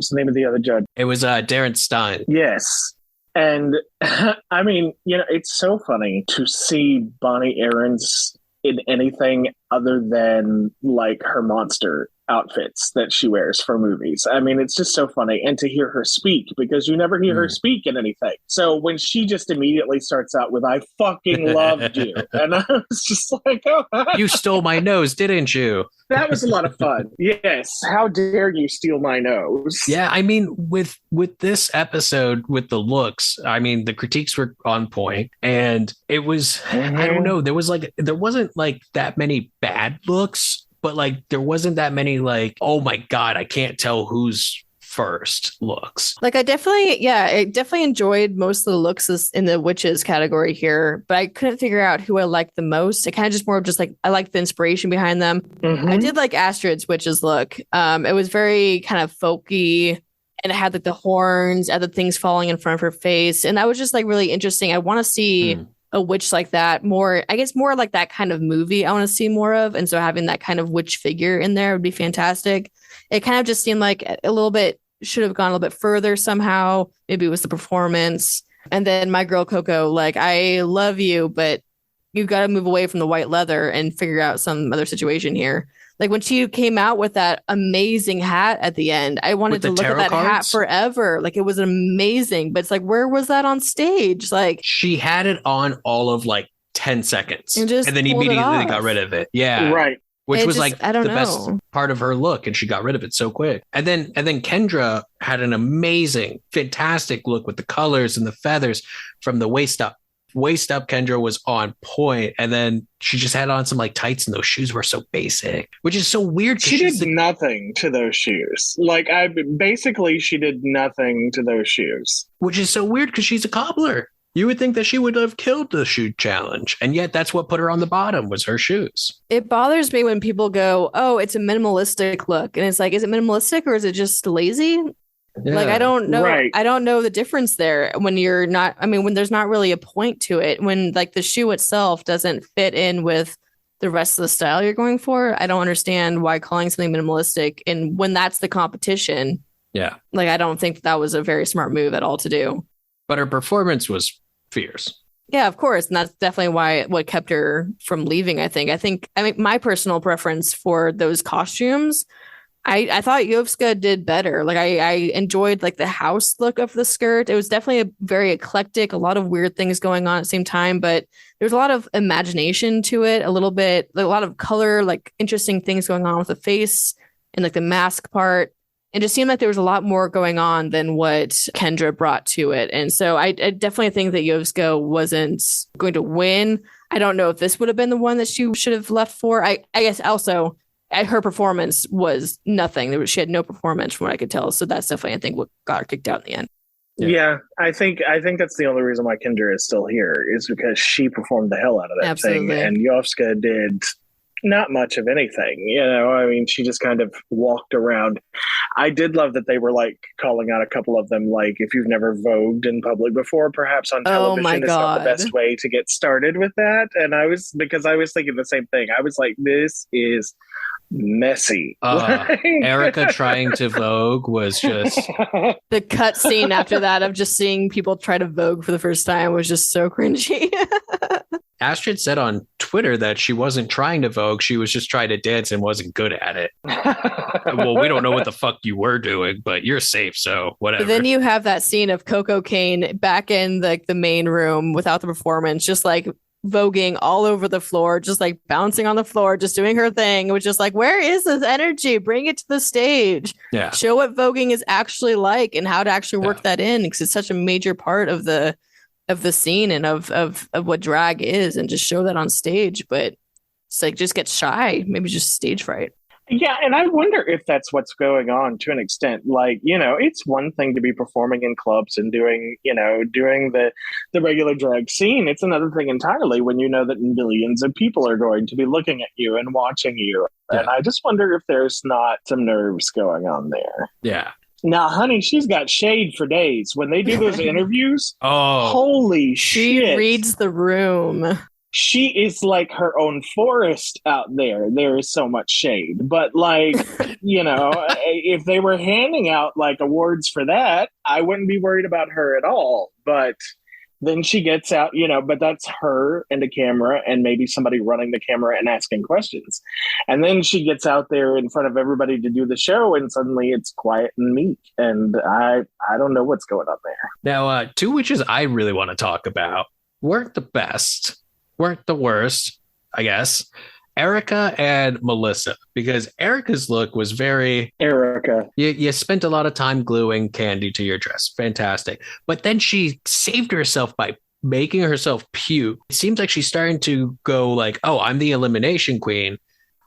the name of the other judge? It was Darren Stein. Yes. And I mean, you know, it's so funny to see Bonnie Aarons in anything other than like her monster outfits that she wears for movies. I mean, it's just so funny. And to hear her speak, because you never hear her speak in anything. So when she just immediately starts out with, I fucking loved you. And I was just like, oh. You stole my nose, didn't you? That was a lot of fun. Yes. How dare you steal my nose? Yeah. I mean, with this episode, with the looks, I mean, the critiques were on point, and it was, I don't know, there wasn't like that many bad looks, but like there wasn't that many like, oh my God, I can't tell who's first looks. Like I definitely enjoyed most of the looks in the witches category here, but I couldn't figure out who I liked the most. It kind of just more of just like I liked the inspiration behind them. I did like Astrid's witches look. It was very kind of folky, and it had like the horns, and the things falling in front of her face, and that was just like really interesting. I want to see a witch like that more, I guess more like that kind of movie I want to see more of. And so having that kind of witch figure in there would be fantastic. It kind of just seemed like a little bit should have gone a little bit further somehow. Maybe it was the performance. And then my girl Coco, like, I love you, but you've got to move away from the white leather and figure out some other situation here. Like when she came out with that amazing hat at the end, I wanted to look at that hat forever. Like it was amazing, but it's like, where was that on stage? Like she had it on all of like 10 seconds and then immediately got rid of it. Yeah. Right. Which was like the best part of her look, and she got rid of it so quick. And then Kendra had an amazing, fantastic look with the colors and the feathers from the waist up. Waist up, Kendra was on point, and then she just had on some like tights, and those shoes were so basic, which is so weird. She did nothing to those shoes. Like she did nothing to those shoes, which is so weird because she's a cobbler. You would think that she would have killed the shoe challenge, and yet that's what put her on the bottom was her shoes. It bothers me when people go, "Oh, it's a minimalistic look," and it's like, is it minimalistic or is it just lazy? Yeah. Like I don't know. Right. I don't know the difference there when you're not. I mean, when there's not really a point to it, when like the shoe itself doesn't fit in with the rest of the style you're going for. I don't understand why calling something minimalistic, and when that's the competition, Yeah. like I don't think that was a very smart move at all to do. But her performance was fierce. Yeah, of course. And that's definitely what kept her from leaving, I think. I mean, my personal preference for those costumes, I thought Yovska did better. Like I enjoyed like the house look of the skirt. It was definitely a very eclectic, a lot of weird things going on at the same time, but there's a lot of imagination to it, a lot of color, like interesting things going on with the face and like the mask part. It just seemed like there was a lot more going on than what Kendra brought to it. And so I definitely think that Yovska wasn't going to win. I don't know if this would have been the one that she should have left for. I guess also her performance was nothing. She had no performance from what I could tell. So that's definitely, I think, what got her kicked out in the end. Yeah, I think that's the only reason why Kendra is still here is because she performed the hell out of that thing. And Yovska did not much of anything, I mean, she just kind of walked around. I did love that they were like calling out a couple of them, like, if you've never vogued in public before, perhaps on television is not the best way to get started with that. And I was thinking the same thing. I was like, this is messy. Erica trying to vogue was just the cut scene after that of just seeing people try to vogue for the first time was just so cringy. Astrid said on Twitter that she wasn't trying to vogue, she was just trying to dance and wasn't good at it. Well, we don't know what the fuck you were doing, but you're safe, so whatever. But then you have that scene of Coco Kane back in the main room without the performance, just like voguing all over the floor, just like bouncing on the floor, just doing her thing. It was just like, where is this energy? Bring it to the stage. Yeah. Show what voguing is actually like and how to actually work that in, because it's such a major part of the scene and of what drag is, and just show that on stage. But it's like, just get shy, maybe just stage fright. Yeah, and I wonder if that's what's going on to an extent. Like, it's one thing to be performing in clubs and doing the regular drag scene. It's another thing entirely when you know that millions of people are going to be looking at you and watching you. Yeah. And I just wonder if there's not some nerves going on there. Yeah. Now, honey, she's got shade for days. When they do those interviews, holy shit. She reads the room. She is like her own forest out there. There is so much shade. But like, if they were handing out like awards for that, I wouldn't be worried about her at all. But then she gets out, but that's her and a camera and maybe somebody running the camera and asking questions. And then she gets out there in front of everybody to do the show, and suddenly it's quiet and meek. And I don't know what's going on there. Now, two witches I really want to talk about weren't the best. Weren't the worst, I guess. Erica and Melissa, because Erica's look was very Erica. You spent a lot of time gluing candy to your dress. Fantastic. But then she saved herself by making herself puke. It seems like she's starting to go like, oh, I'm the elimination queen.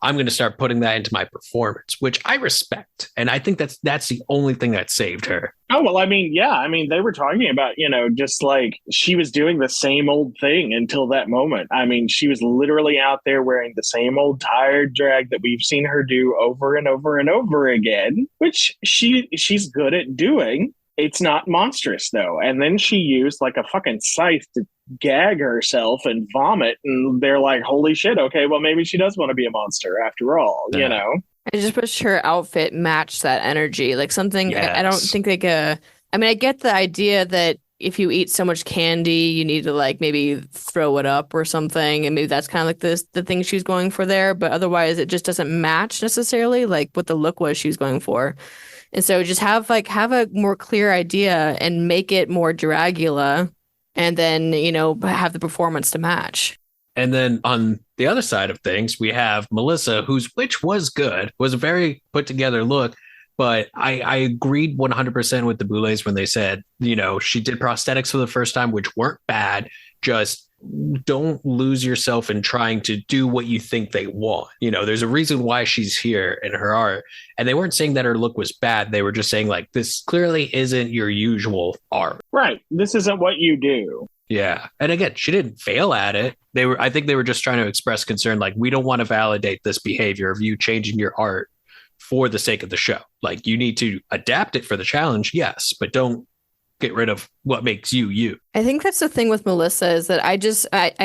I'm going to start putting that into my performance, which I respect. And I think that's the only thing that saved her. Oh, well, I mean, yeah. I mean, they were talking about, just like she was doing the same old thing until that moment. I mean, she was literally out there wearing the same old tired drag that we've seen her do over and over and over again, which she's good at doing. It's not monstrous, though. And then she used like a fucking scythe to gag herself and vomit. And they're like, holy shit. Okay, well, maybe she does want to be a monster after all, I just wish her outfit matched that energy. Like something, yes. I don't think like I mean, I get the idea that if you eat so much candy, you need to like maybe throw it up or something. And maybe that's kind of like the thing she's going for there. But otherwise, it just doesn't match necessarily like what the look was she was going for. And so just have a more clear idea and make it more Dragula, and then, have the performance to match. And then on the other side of things, we have Melissa, whose witch was good, was a very put together look. But I agreed 100% with the Boulets when they said, she did prosthetics for the first time, which weren't bad. Just don't lose yourself in trying to do what you think they want. There's a reason why she's here in her art. And they weren't saying that her look was bad. They were just saying like, this clearly isn't your usual art. Right. This isn't what you do. Yeah. And again, she didn't fail at it. I think they were just trying to express concern. Like, we don't want to validate this behavior of you changing your art for the sake of the show. Like, you need to adapt it for the challenge. Yes, but don't get rid of what makes you you. I think that's the thing with Melissa is that I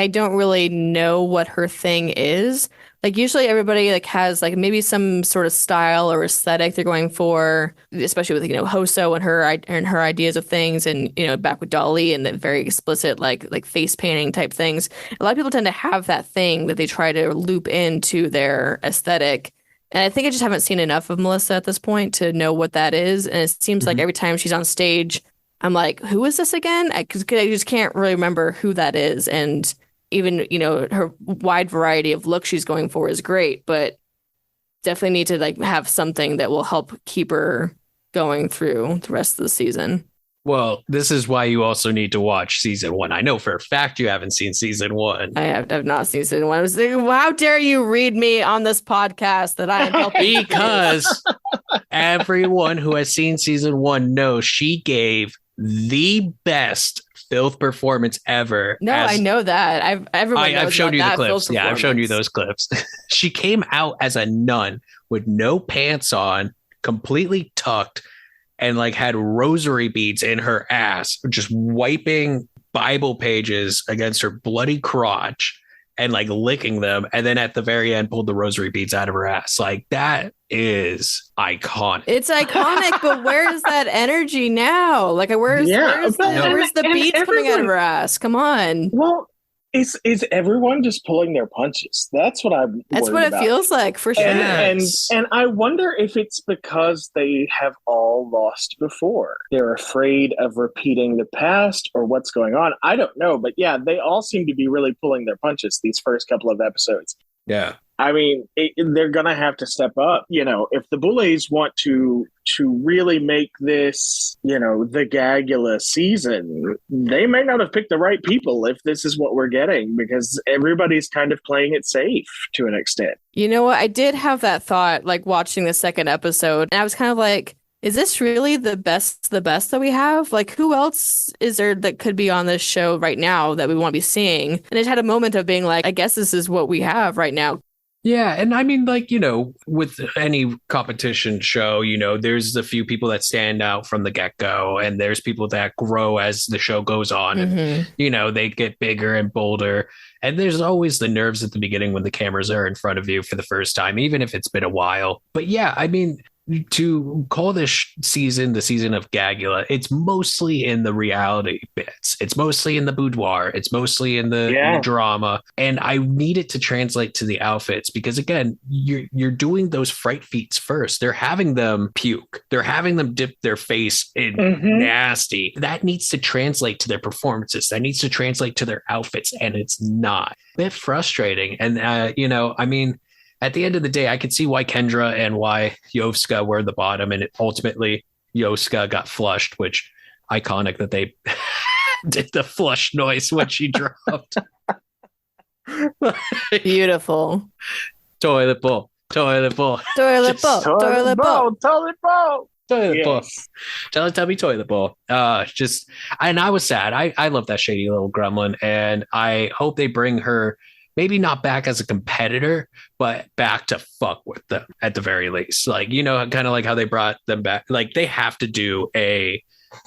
don't really know what her thing is. Like usually everybody like has like maybe some sort of style or aesthetic they're going for, especially with Hoso and her ideas of things, and back with Dolly and the very explicit like face painting type things. A lot of people tend to have that thing that they try to loop into their aesthetic. And I think I just haven't seen enough of Melissa at this point to know what that is. And it seems like every time she's on stage, I'm like, who is this again? I just can't really remember who that is. And even, her wide variety of looks she's going for is great, but definitely need to like have something that will help keep her going through the rest of the season. Well, this is why you also need to watch season 1. I know for a fact you haven't seen season 1. I've not seen season 1. I was thinking, well, how dare you read me on this podcast that I am helping? Because everyone who has seen season 1 knows she gave the best filth performance ever. No, I know that. I've shown you the clips. Yeah, I've shown you those clips. She came out as a nun with no pants on, completely tucked, and like had rosary beads in her ass, just wiping Bible pages against her bloody crotch and like licking them. And then at the very end, pulled the rosary beads out of her ass. Like that is iconic. It's iconic, but where is that energy now? Like where's the beads coming out of her ass? Come on. Well, is everyone just pulling their punches? That's what I'm. That's what it feels like for sure. And I wonder if it's because they have all lost before. They're afraid of repeating the past or what's going on. I don't know, but yeah, they all seem to be really pulling their punches these first couple of episodes. Yeah. I mean, they're going to have to step up. If the Boulets want to really make this, the Dragula season, they may not have picked the right people if this is what we're getting, because everybody's kind of playing it safe to an extent. You know what? I did have that thought, like watching the second episode, and I was kind of like, is this really the best that we have? Like, who else is there that could be on this show right now that we want to be seeing? And it had a moment of being like, I guess this is what we have right now. Yeah. And I mean, like, with any competition show, there's a few people that stand out from the get-go, and there's people that grow as the show goes on. And, they get bigger and bolder. And there's always the nerves at the beginning when the cameras are in front of you for the first time, even if it's been a while. But yeah, I mean, to call this season the season of Dragula, it's mostly in the reality bits. It's mostly in the boudoir. It's mostly in the drama. And I need it to translate to the outfits because, again, you're doing those fright feats first. They're having them puke. They're having them dip their face in nasty. That needs to translate to their performances. That needs to translate to their outfits. And it's not. A bit frustrating. And, I mean, at the end of the day, I could see why Kendra and why Yovska were the bottom, and ultimately Yovska got flushed, which iconic that they did the flush noise when she dropped. Beautiful. Toilet bowl. Toilet bowl. Toilet bowl. Toilet bowl. Toilet bowl. Toilet bowl. Teletubby toilet bowl. And I was sad. I love that shady little gremlin, and I hope they bring her maybe not back as a competitor, but back to fuck with them at the very least. Like, kind of like how they brought them back. Like, they have to do a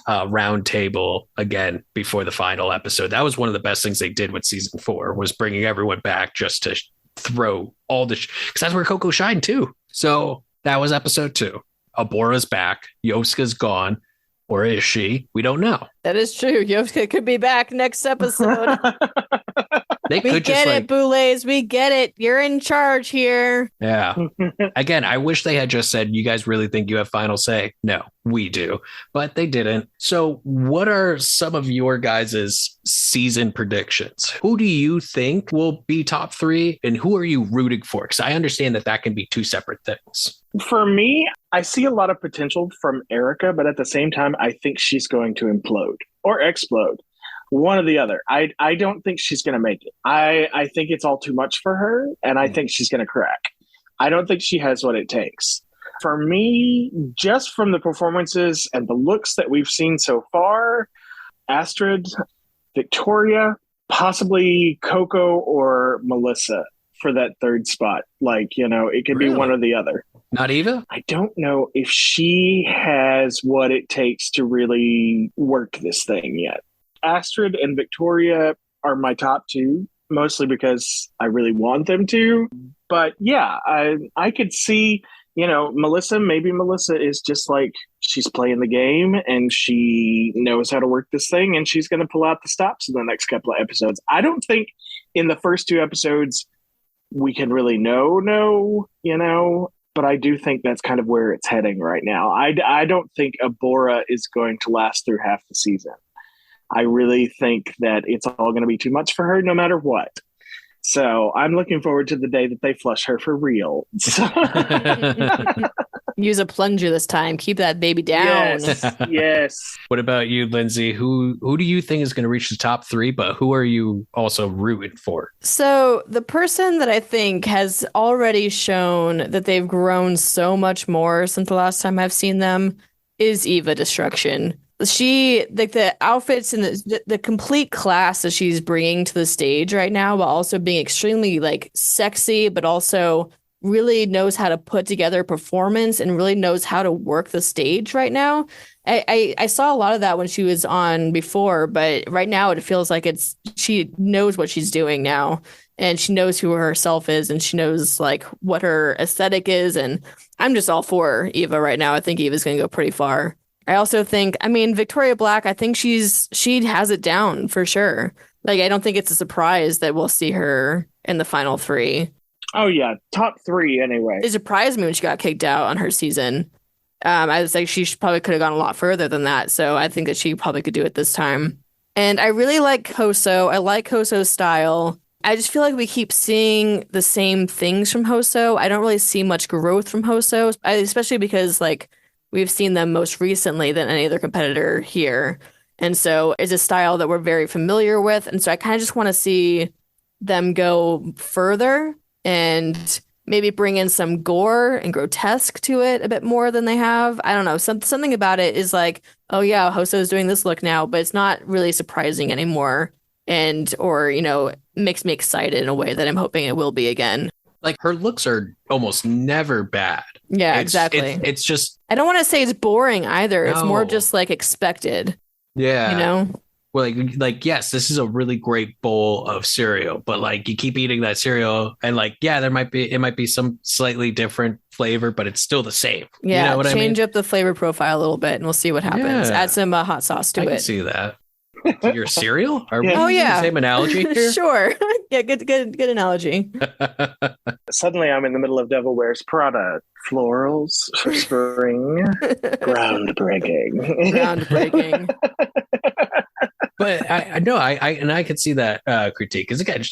round table again before the final episode. That was one of the best things they did with season 4, was bringing everyone back just to throw all the because that's where Coco shined too. So that was episode 2. Abora's back. Yovska's gone. Or is she? We don't know. That is true. Yovska could be back next episode. We get it, Boulets. We get it. You're in charge here. Yeah. Again, I wish they had just said, you guys really think you have final say? No, we do. But they didn't. So what are some of your guys' season predictions? Who do you think will be top 3? And who are you rooting for? Because I understand that can be 2 separate things. For me, I see a lot of potential from Erica, but at the same time, I think she's going to implode or explode. One or the other. I don't think she's going to make it. I think it's all too much for her, and I think she's going to crack. I don't think she has what it takes. For me, just from the performances and the looks that we've seen so far, Astrid, Victoria, possibly Coco or Melissa for that 3rd spot. Like, it could be one or the other. Not Eva? I don't know if she has what it takes to really work this thing yet. Astrid and Victoria are my top two, mostly because I really want them to. But yeah, I could see, Melissa, maybe Melissa is just like, she's playing the game and she knows how to work this thing and she's going to pull out the stops in the next couple of episodes. I don't think in the first two episodes we can really know, but I do think that's kind of where it's heading right now. I don't think Abora is going to last through half the season. I really think that it's all going to be too much for her no matter what. So I'm looking forward to the day that they flush her for real. Use a plunger this time. Keep that baby down. Yes. What about you, Lindsay? Who do you think is going to reach the top three, but who are you also rooting for? So the person that I think has already shown that they've grown so much more since the last time I've seen them is Eva Destruction. She, like, the outfits and the complete class that she's bringing to the stage right now, while also being extremely like sexy, but also really knows how to put together a performance and really knows how to work the stage right now. I saw a lot of that when she was on before, but right now it feels like she knows what she's doing now, and she knows who herself is, and she knows like what her aesthetic is, and I'm just all for Eva right now. I think Eva's going to go pretty far. I also think, Victoria Black, I think she has it down for sure. Like, I don't think it's a surprise that we'll see her in the final three. Oh, yeah. Top three, anyway. It surprised me when she got kicked out on her season. I was like, she probably could have gone a lot further than that. So I think that she probably could do it this time. And I really like Hoso. I like Hoso's style. I just feel like we keep seeing the same things from Hoso. I don't really see much growth from Hoso, especially because, like, we've seen them most recently than any other competitor here. And so it's a style that we're very familiar with. And so I kind of just want to see them go further and maybe bring in some gore and grotesque to it a bit more than they have. I don't know. Something about it is like, oh yeah, Hoso's doing this look now, but it's not really surprising anymore. Or makes me excited in a way that I'm hoping it will be again. Like, her looks are almost never bad. Yeah, exactly. It's just, I don't want to say it's boring either. It's more just like expected. Yeah. Well, like, yes, this is a really great bowl of cereal, but like, you keep eating that cereal and like, yeah, it might be some slightly different flavor, but it's still the same. Yeah. You know what change up the flavor profile a little bit and we'll see what happens. Yeah. Add some hot sauce to it. I can see that. Your cereal? Are we using the same analogy here? Sure. Yeah, good analogy. Suddenly I'm in the middle of Devil Wears Prada. Florals for spring. Groundbreaking. But I could see that critique, because again,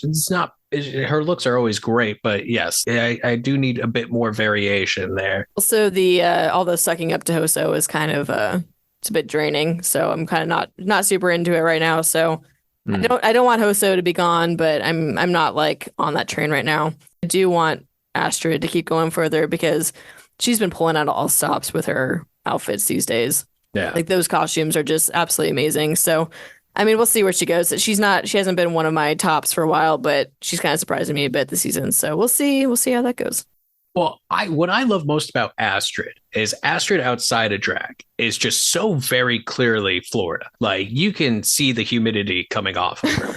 her looks are always great, but yes, I do need a bit more variation there. Also, all the sucking up to Hoso is kind of it's a bit draining, so I'm kind of not super into it right now. So I don't want Hoso to be gone, but I'm not like on that train right now. I do want Astrid to keep going further because she's been pulling out all stops with her outfits these days. Yeah, like those costumes are just absolutely amazing. So we'll see where she goes. She hasn't been one of my tops for a while, but she's kind of surprising me a bit this season. So we'll see how that goes. Well, what I love most about Astrid is Astrid outside of drag is just so very clearly Florida. Like, you can see the humidity coming off of her.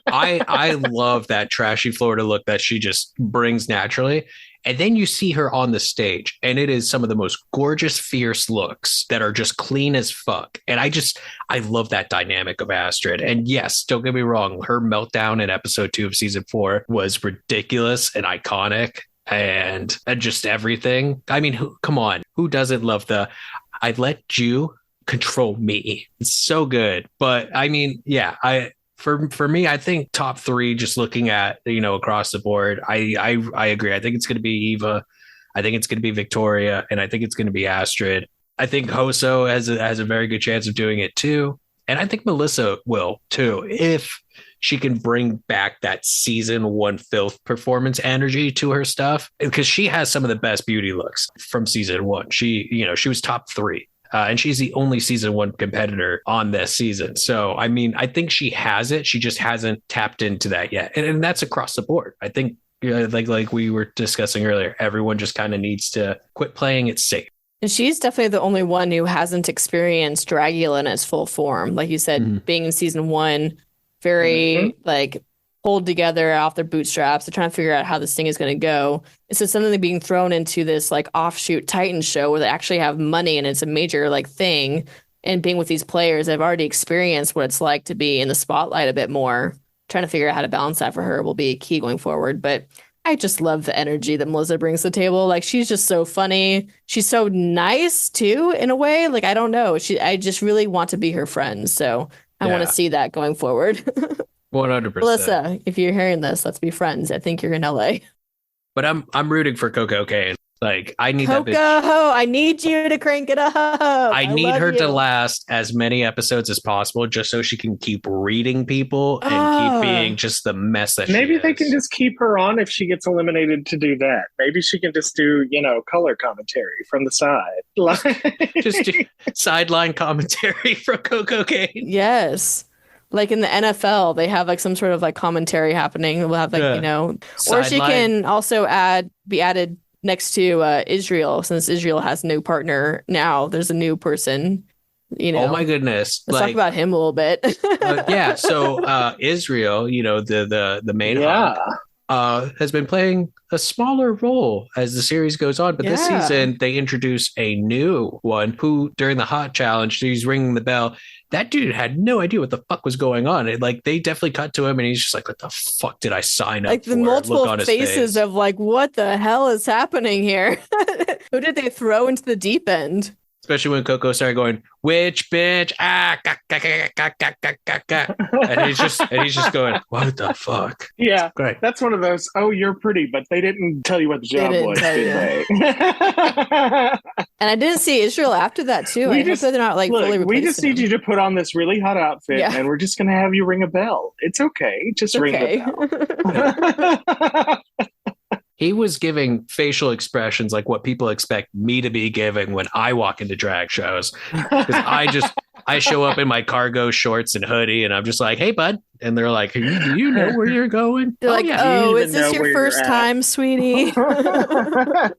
I love that trashy Florida look that she just brings naturally. And then you see her on the stage, and it is some of the most gorgeous, fierce looks that are just clean as fuck. And I love that dynamic of Astrid. And yes, don't get me wrong, her meltdown in episode 2 of season 4 was ridiculous and iconic. And just everything. I mean, come on. Who doesn't love I let you control me? It's so good. But I mean, yeah, for me, I think top 3, just looking at, across the board, I agree. I think it's going to be Eva. I think it's going to be Victoria. And I think it's going to be Astrid. I think Hoso has a very good chance of doing it too. And I think Melissa will too, if she can bring back that season 1 filth performance energy to her stuff, because she has some of the best beauty looks from season 1. She was top 3. And she's the only season 1 competitor on this season. So, I mean, I think she has it. She just hasn't tapped into that yet. And that's across the board. I think, like we were discussing earlier, everyone just kind of needs to quit playing it safe. And she's definitely the only one who hasn't experienced Dragula in its full form. Like you said, being in season 1, very like pulled together off their bootstraps. They're trying to figure out how this thing is going to go. It's just something being thrown into this like offshoot Titan show where they actually have money and it's a major like thing. And being with these players, I've already experienced what it's like to be in the spotlight a bit more. Trying to figure out how to balance that for her will be key going forward. But I just love the energy that Melissa brings to the table. Like, she's just so funny. She's so nice too, in a way. Like, I don't know. I just really want to be her friend. So I want to see that going forward. 100%. Melissa, if you're hearing this, let's be friends. I think you're in LA. But I'm rooting for Coco Kane. Like, I need Coco, that bitch. I need you to crank it up. I need her to last as many episodes as possible just so she can keep reading people and keep being just the mess that maybe she they is. can just keep her on if she gets eliminated to do that. Maybe she can just do, color commentary from the side. Just do sideline commentary from Coco Kane. Yes. Like in the NFL, they have like some sort of like commentary happening. We'll have like, or she can also be added next to Israel, since Israel has a new partner now. There's a new person, Oh my goodness. Let's talk about him a little bit. Yeah. So Israel, the main hunk, has been playing a smaller role as the series goes on. But this season, they introduce a new one who, during the hot challenge, he's ringing the bell. That dude had no idea what the fuck was going on. They definitely cut to him and he's just like, what the fuck did I sign up like for? The multiple faces of like, what the hell is happening here? Who did they throw into the deep end? Especially when Coco started going, which bitch? And he's just going, what the fuck? Yeah, great. That's one of those, oh, you're pretty, but they didn't tell you what the job was, did they? And I didn't see Israel after that, too. I hope they're not fully replacing we just need you to put on this really hot outfit, and we're just going to have you ring a bell. It's okay. Just ring the bell. He was giving facial expressions like what people expect me to be giving when I walk into drag shows. Because I show up in my cargo shorts and hoodie and I'm just like, hey, bud. And they're like, do you know where you're going? They're like, oh, is this your first time, sweetie?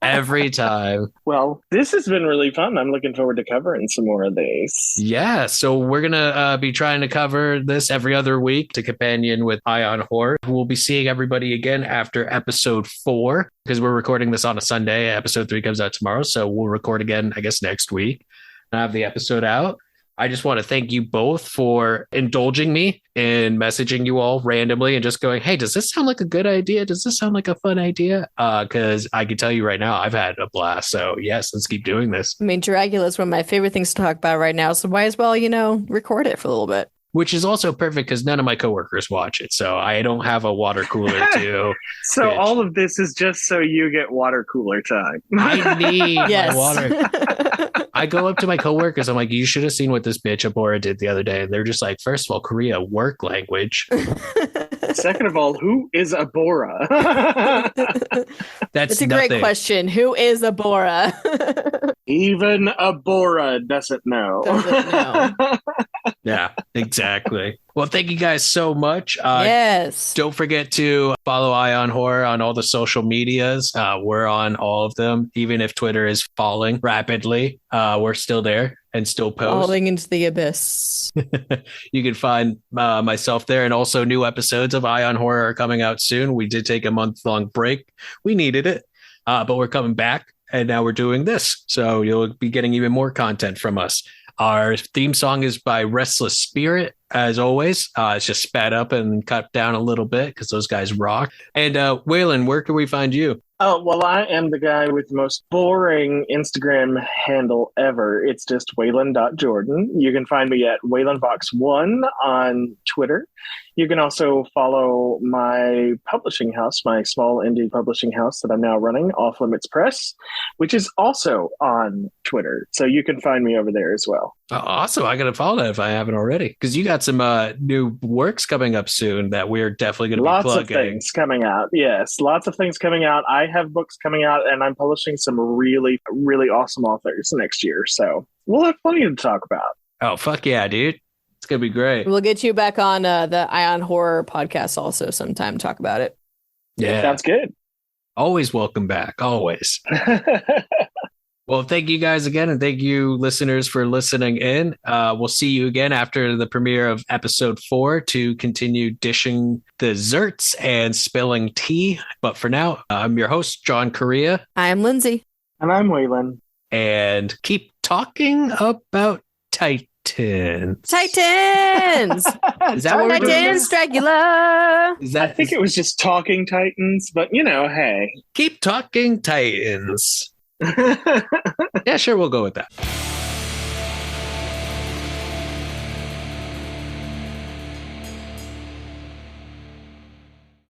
Every time. Well, this has been really fun. I'm looking forward to covering some more of these. Yeah, so we're going to be trying to cover this every other week to companion with iHorror. We'll be seeing everybody again after episode 4 because we're recording this on a Sunday. Episode 3 comes out tomorrow, so we'll record again, I guess, next week and have the episode out. I just want to thank you both for indulging me in messaging you all randomly and just going, hey, does this sound like a good idea? Does this sound like a fun idea? Because I can tell you right now, I've had a blast. So yes, let's keep doing this. I mean, Dragula is one of my favorite things to talk about right now. So why as well, record it for a little bit. Which is also perfect because none of my coworkers watch it. So I don't have a water cooler to. So bitch. All of this is just so you get water cooler time. I need my water. I go up to my coworkers. I'm like, you should have seen what this bitch Abora did the other day. And they're just like, first of all, Correia, work language. Second of all, who is Abora? That's a great question. Who is Abora? Even Abora doesn't know. Yeah, exactly. Well, thank you guys so much. Yes. Don't forget to follow iHorror on all the social medias. We're on all of them. Even if Twitter is falling rapidly, we're still there and still post. Falling into the abyss. You can find myself there, and also new episodes of iHorror are coming out soon. We did take a month-long break. We needed it, but we're coming back, and now we're doing this. So you'll be getting even more content from us. Our theme song is by Restless Spirit, as always. It's just sped up and cut down a little bit because those guys rock. And Waylon, where can we find you? Oh, well, I am the guy with the most boring Instagram handle ever. It's just Waylon.Jordan. You can find me at WaylonVox1 on Twitter. You can also follow my publishing house, my small indie publishing house that I'm now running, Off Limits Press, which is also on Twitter. So you can find me over there as well. Oh, awesome. I got to follow that if I haven't already, because you got some new works coming up soon that we're definitely going to be plugging. Lots of things coming out. Yes, lots of things coming out. I have books coming out, and I'm publishing some really, really awesome authors next year. So we'll have plenty to talk about. Oh, fuck yeah, dude. It's going to be great. We'll get you back on the iHorror podcast also sometime to talk about it. Yeah. Sounds good. Always welcome back. Always. Well, thank you guys again, and thank you, listeners, for listening in. We'll see you again after the premiere of episode 4 to continue dishing desserts and spilling tea. But for now, I'm your host, John Correia. I'm Lindsay. And I'm Waylon. And keep talking about Titans. Titans! Is that what we're doing? Titans, Dragula! I think it was just Talking Titans, but hey. Keep talking Titans. Yeah, sure, we'll go with that.